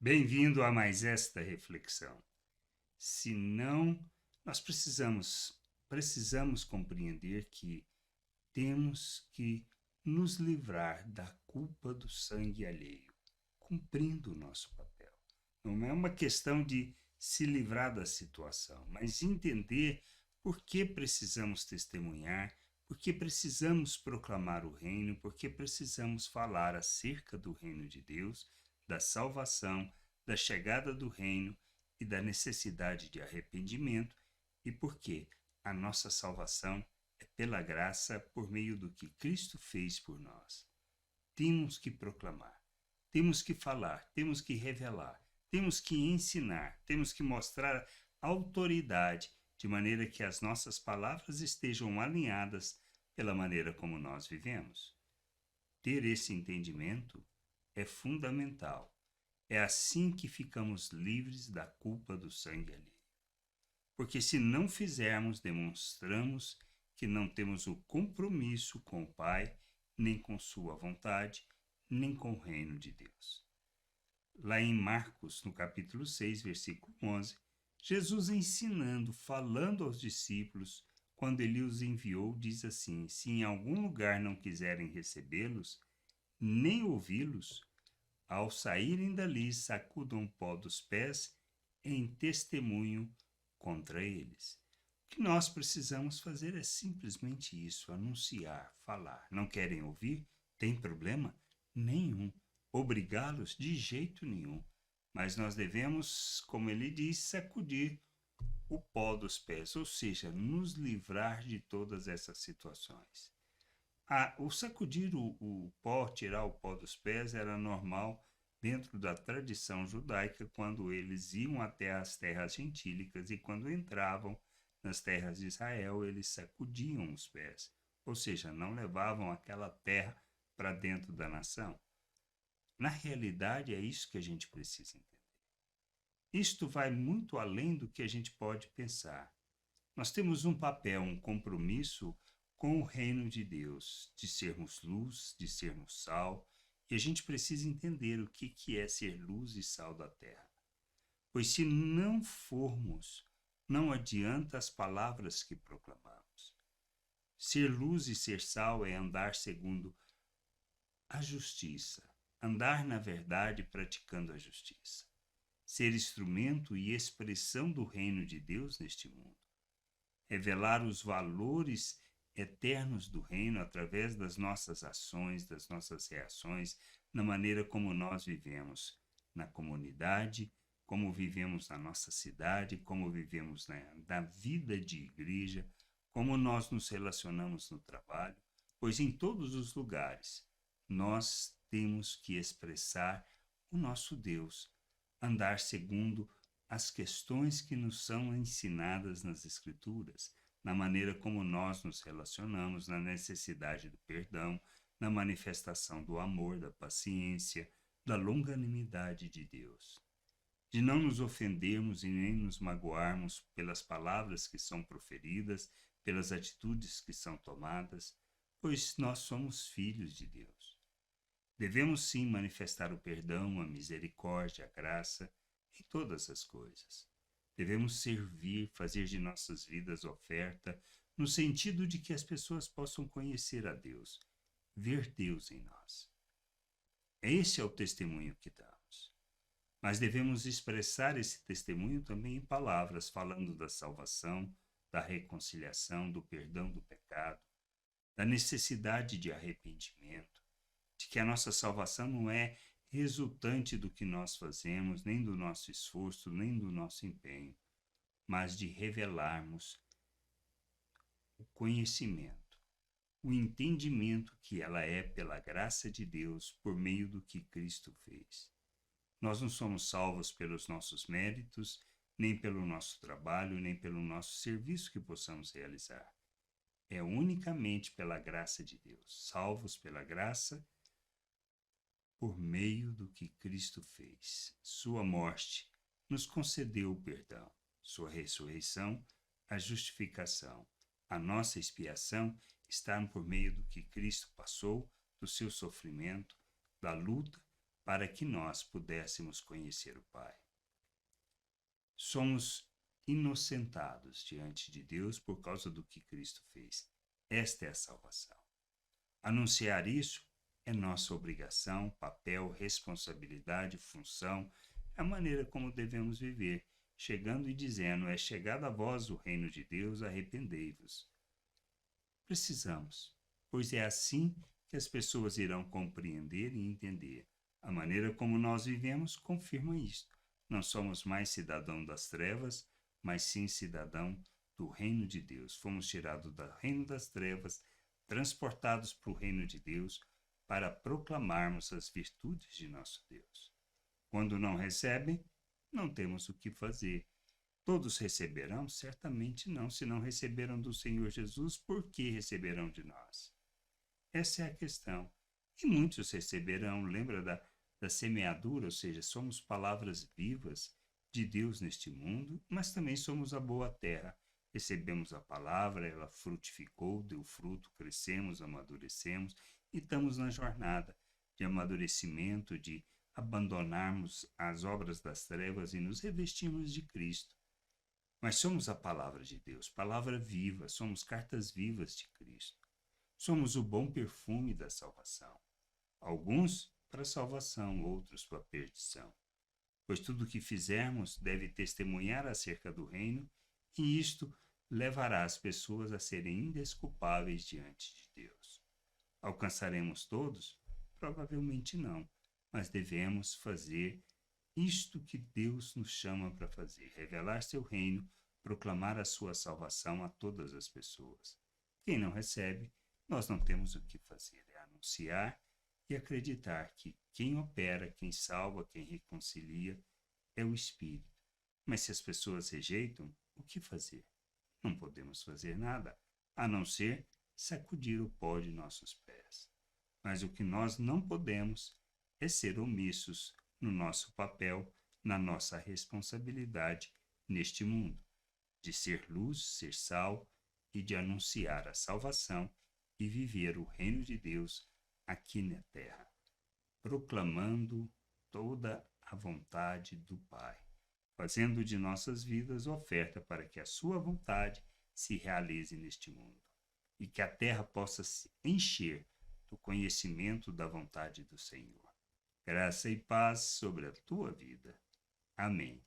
Bem-vindo a mais esta reflexão. Se não, nós precisamos compreender que temos que nos livrar da culpa do sangue alheio, cumprindo o nosso papel. Não é uma questão de se livrar da situação, mas entender por que precisamos testemunhar, por que precisamos proclamar o reino, por que precisamos falar acerca do reino de Deus, da salvação, da chegada do reino e da necessidade de arrependimento, e porque a nossa salvação é pela graça por meio do que Cristo fez por nós. Temos que proclamar, temos que falar, temos que revelar, temos que ensinar, temos que mostrar autoridade, de maneira que as nossas palavras estejam alinhadas pela maneira como nós vivemos. Ter esse entendimento é fundamental. É assim que ficamos livres da culpa do sangue alheio. Porque se não fizermos, demonstramos que não temos o compromisso com o Pai, nem com sua vontade, nem com o reino de Deus. Lá em Marcos, no capítulo 6, versículo 11, Jesus ensinando, falando aos discípulos, quando ele os enviou, diz assim: se em algum lugar não quiserem recebê-los, nem ouvi-los, ao saírem dali, sacudam o pó dos pés em testemunho contra eles. O que nós precisamos fazer é simplesmente isso: anunciar, falar. Não querem ouvir? Tem problema? Nenhum. Obrigá-los? De jeito nenhum. Mas nós devemos, como ele diz, sacudir o pó dos pés, ou seja, nos livrar de todas essas situações. O sacudir o pó, tirar o pó dos pés, era normal dentro da tradição judaica quando eles iam até as terras gentílicas e quando entravam nas terras de Israel, eles sacudiam os pés, ou seja, não levavam aquela terra para dentro da nação. Na realidade, é isso que a gente precisa entender. Isto vai muito além do que a gente pode pensar. Nós temos um papel, um compromisso com o reino de Deus, de sermos luz, de sermos sal, e a gente precisa entender o que é ser luz e sal da terra. Pois se não formos, não adianta as palavras que proclamamos. Ser luz e ser sal é andar segundo a justiça, andar na verdade praticando a justiça, ser instrumento e expressão do reino de Deus neste mundo, revelar os valores eternos do reino através das nossas ações, das nossas reações, na maneira como nós vivemos na comunidade, como vivemos na nossa cidade, como vivemos na vida de igreja, como nós nos relacionamos no trabalho, pois em todos os lugares nós temos que expressar o nosso Deus, andar segundo as questões que nos são ensinadas nas Escrituras, na maneira como nós nos relacionamos, na necessidade do perdão, na manifestação do amor, da paciência, da longanimidade de Deus. De não nos ofendermos e nem nos magoarmos pelas palavras que são proferidas, pelas atitudes que são tomadas, pois nós somos filhos de Deus. Devemos sim manifestar o perdão, a misericórdia, a graça em todas as coisas. Devemos servir, fazer de nossas vidas oferta, no sentido de que as pessoas possam conhecer a Deus, ver Deus em nós. Esse é o testemunho que damos. Mas devemos expressar esse testemunho também em palavras, falando da salvação, da reconciliação, do perdão do pecado, da necessidade de arrependimento, de que a nossa salvação não é resultante do que nós fazemos, nem do nosso esforço, nem do nosso empenho, mas de revelarmos o conhecimento, o entendimento que ela é pela graça de Deus por meio do que Cristo fez. Nós não somos salvos pelos nossos méritos, nem pelo nosso trabalho, nem pelo nosso serviço que possamos realizar. É unicamente pela graça de Deus, salvos pela graça por meio do que Cristo fez. Sua morte nos concedeu o perdão, sua ressurreição, a justificação. A nossa expiação está por meio do que Cristo passou, do seu sofrimento, da luta, para que nós pudéssemos conhecer o Pai. Somos inocentados diante de Deus por causa do que Cristo fez. Esta é a salvação. Anunciar isso é nossa obrigação, papel, responsabilidade, função, é a maneira como devemos viver, chegando e dizendo: é chegado a vós o reino de Deus, arrependei-vos. Precisamos, pois é assim que as pessoas irão compreender e entender. A maneira como nós vivemos confirma isto. Não somos mais cidadão das trevas, mas sim cidadão do reino de Deus. Fomos tirados do reino das trevas, transportados para o reino de Deus, para proclamarmos as virtudes de nosso Deus. Quando não recebem, não temos o que fazer. Todos receberão? Certamente não. Se não receberam do Senhor Jesus, por que receberão de nós? Essa é a questão. E muitos receberão. Lembra da semeadura? Ou seja, somos palavras vivas de Deus neste mundo, mas também somos a boa terra. Recebemos a palavra, ela frutificou, deu fruto, crescemos, amadurecemos e estamos na jornada de amadurecimento, de abandonarmos as obras das trevas e nos revestirmos de Cristo. Mas somos a palavra de Deus, palavra viva, somos cartas vivas de Cristo. Somos o bom perfume da salvação. Alguns para a salvação, outros para a perdição. Pois tudo o que fizermos deve testemunhar acerca do reino, e isto levará as pessoas a serem indesculpáveis diante de Deus. Alcançaremos todos? Provavelmente não, mas devemos fazer isto que Deus nos chama para fazer: revelar seu reino, proclamar a sua salvação a todas as pessoas. Quem não recebe, nós não temos o que fazer, é anunciar e acreditar que quem opera, quem salva, quem reconcilia é o Espírito. Mas se as pessoas rejeitam, o que fazer? Não podemos fazer nada, a não ser sacudir o pó de nossos pés. Mas o que nós não podemos é ser omissos no nosso papel, na nossa responsabilidade neste mundo, de ser luz, ser sal e de anunciar a salvação e viver o reino de Deus aqui na terra, proclamando toda a vontade do Pai, fazendo de nossas vidas oferta para que a sua vontade se realize neste mundo e que a terra possa se encher do conhecimento da vontade do Senhor. Graça e paz sobre a tua vida. Amém.